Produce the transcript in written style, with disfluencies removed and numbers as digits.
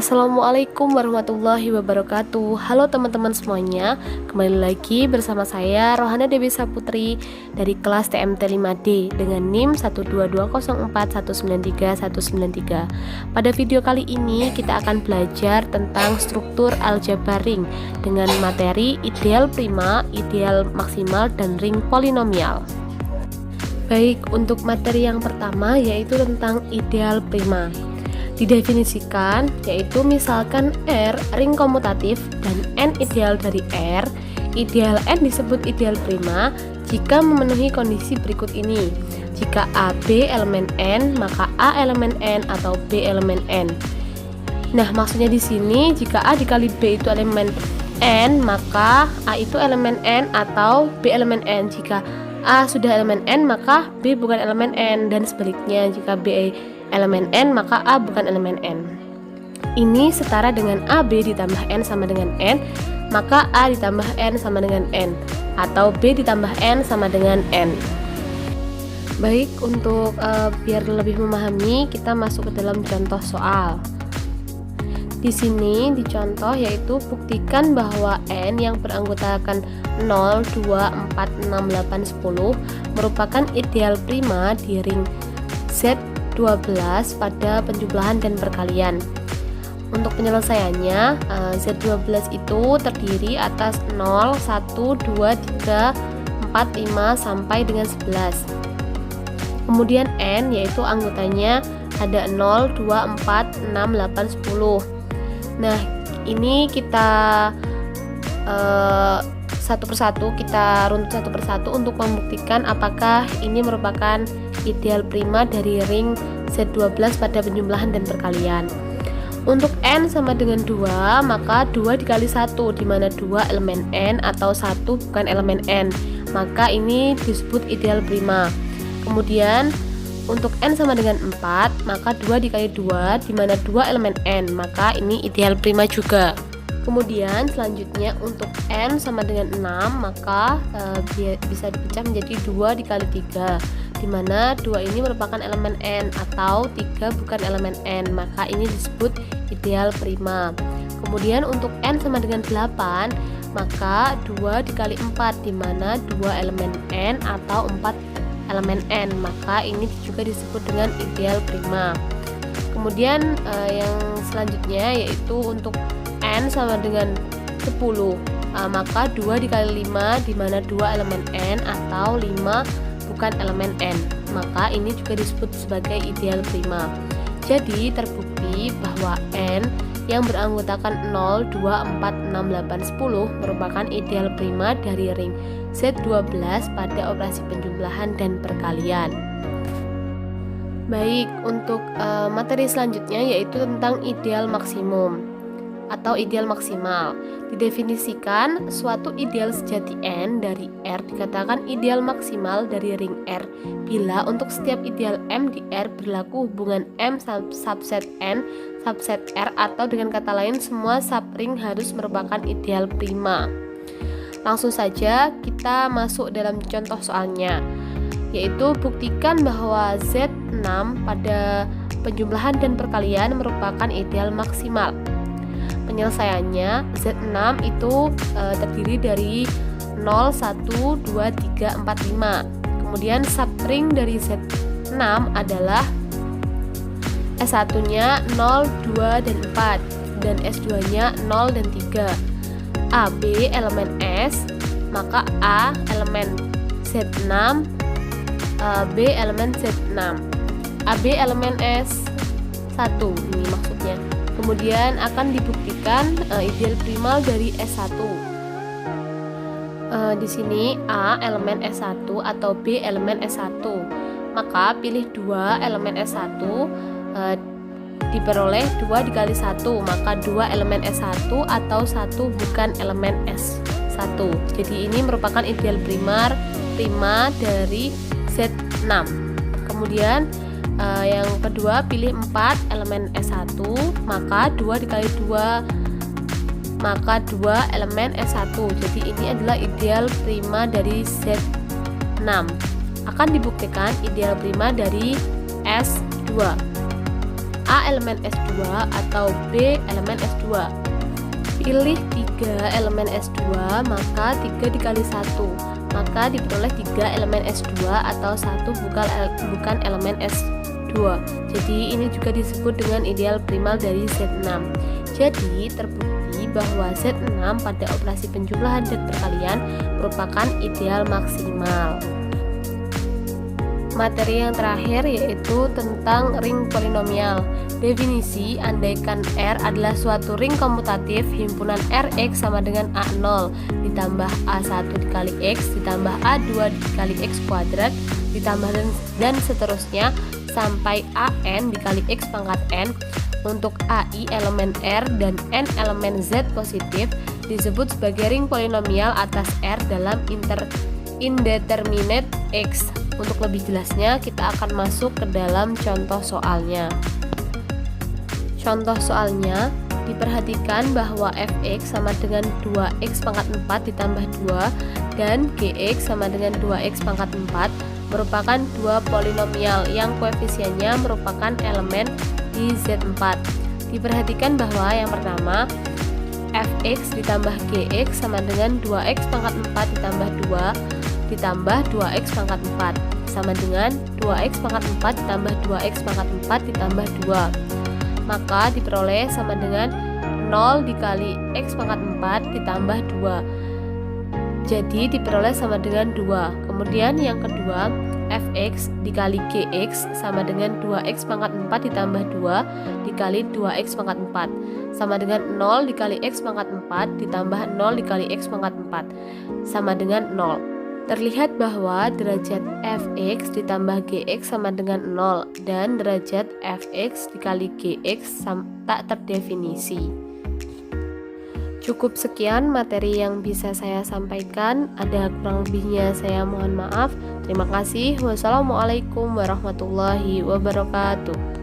Assalamualaikum warahmatullahi wabarakatuh. Halo teman-teman semuanya, kembali lagi bersama saya Rohana Dewi Saputri dari kelas TMT 5D dengan NIM 12204193193. Pada video kali ini kita akan belajar tentang struktur aljabar ring dengan materi ideal prima, ideal maksimal, dan ring polinomial. Baik, untuk materi yang pertama yaitu tentang ideal prima. Didefinisikan yaitu misalkan R ring komutatif dan N ideal dari R. Ideal N disebut ideal prima jika memenuhi kondisi berikut ini. Jika AB elemen N, maka A elemen N atau B elemen N. Nah, maksudnya di sini jika A dikali B itu elemen N, maka A itu elemen N atau B elemen N. Jika A sudah elemen N, maka B bukan elemen N, dan sebaliknya jika B elemen N, maka A bukan elemen N. Ini setara dengan AB ditambah N sama dengan N, maka A ditambah N sama dengan N, atau B ditambah N sama dengan N. Baik, untuk biar lebih memahami, kita masuk ke dalam contoh soal. Di sini di contoh yaitu buktikan bahwa N yang beranggotakan 0, 2, 4, 6, 8, 10 merupakan ideal prima di ring Z12 pada penjumlahan dan perkalian. Untuk penyelesaiannya, Z12 itu terdiri atas 0, 1, 2, 3, 4, 5 sampai dengan 11. Kemudian N yaitu anggotanya ada 0, 2, 4, 6, 8, 10. Nah, ini kita satu persatu, kita runtut satu persatu untuk membuktikan apakah ini merupakan ideal prima dari ring Z12 pada penjumlahan dan perkalian. Untuk N sama dengan 2, maka 2 dikali 1, di mana 2 elemen N atau 1 bukan elemen N, maka ini disebut ideal prima. Kemudian untuk N sama dengan 4, maka 2 dikali 2, di mana 2 elemen N, maka ini ideal prima juga. Kemudian selanjutnya untuk N sama dengan 6, maka bisa dipecah menjadi 2 dikali 3, di mana 2 ini merupakan elemen N atau 3 bukan elemen N, maka ini disebut ideal prima. Kemudian untuk N sama dengan 8, maka 2 dikali 4, di mana 2 elemen N atau 4 elemen N, maka ini juga disebut dengan ideal prima. Kemudian yang selanjutnya yaitu untuk N sama dengan 10, maka 2 dikali 5, di mana 2 elemen N atau 5 bukan elemen N, maka ini juga disebut sebagai ideal prima. Jadi terbukti bahwa N yang beranggotakan 0, 2, 4, 6, 8, 10 merupakan ideal prima dari ring Z12 pada operasi penjumlahan dan perkalian. Baik, untuk materi selanjutnya yaitu tentang ideal maksimum atau ideal maksimal. Didefinisikan suatu ideal sejati N dari R dikatakan ideal maksimal dari ring R bila untuk setiap ideal M di R berlaku hubungan M subset N subset R, atau dengan kata lain semua subring harus merupakan ideal prima. Langsung saja kita masuk dalam contoh soalnya, yaitu buktikan bahwa Z6 pada penjumlahan dan perkalian merupakan ideal maksimal. Penyelesaiannya, Z6 itu terdiri dari 0, 1, 2, 3, 4, 5. Kemudian subring dari Z6 adalah S1-nya 0, 2, dan 4, dan S2-nya 0 dan 3. AB elemen S, maka A elemen Z6, B elemen Z6. AB elemen S1 ini maksudnya. Kemudian akan dibuktikan ideal prima dari S1. Di sini A elemen S1 atau B elemen S1. Maka pilih 2 elemen S1, diperoleh 2 dikali 1, maka 2 elemen S1 atau 1 bukan elemen S1. Jadi ini merupakan ideal prima dari Z6. Kemudian yang kedua pilih 4 elemen S1, maka 2 dikali 2, maka 2 elemen S1. Jadi ini adalah ideal prima dari Z6. Akan dibuktikan ideal prima dari S2. A elemen S2 atau B elemen S2. Pilih 3 elemen S2, maka 3 dikali 1, maka diperoleh 3 elemen S2 atau 1 bukan elemen S2. Jadi ini juga disebut dengan ideal primal dari Z6. Jadi terbukti bahwa Z6 pada operasi penjumlahan dan perkalian merupakan ideal maksimal. Materi yang terakhir yaitu tentang ring polinomial. Definisi: andaikan R adalah suatu ring komutatif, himpunan Rx sama dengan A0 ditambah A1 dikali X ditambah A2 dikali X kuadrat ditambah dan seterusnya sampai AN dikali X pangkat N untuk AI elemen R dan N elemen Z positif disebut sebagai ring polinomial atas R dalam indeterminate X. Untuk lebih jelasnya kita akan masuk ke dalam contoh soalnya. Contoh soalnya, diperhatikan bahwa fx sama dengan 2x pangkat 4 ditambah 2 dan gx sama dengan 2x pangkat 4 merupakan dua polinomial yang koefisiennya merupakan elemen di Z4. Diperhatikan bahwa yang pertama fx ditambah gx sama dengan 2x pangkat 4 ditambah 2 ditambah 2x pangkat 4 sama dengan 2x pangkat 4 ditambah 2x pangkat 4 ditambah 2, maka diperoleh sama dengan 0 dikali x pangkat 4 ditambah 2, jadi diperoleh sama dengan 2. Kemudian yang kedua, fx dikali gx sama dengan 2x pangkat 4 ditambah 2 dikali 2x pangkat 4 sama dengan 0 dikali x pangkat 4 ditambah 0 dikali x pangkat 4 sama dengan 0. Terlihat bahwa derajat fx ditambah gx sama dengan 0 dan derajat fx dikali gx tak terdefinisi. Cukup sekian materi yang bisa saya sampaikan. Ada kurang lebihnya saya mohon maaf. Terima kasih. Wassalamualaikum warahmatullahi wabarakatuh.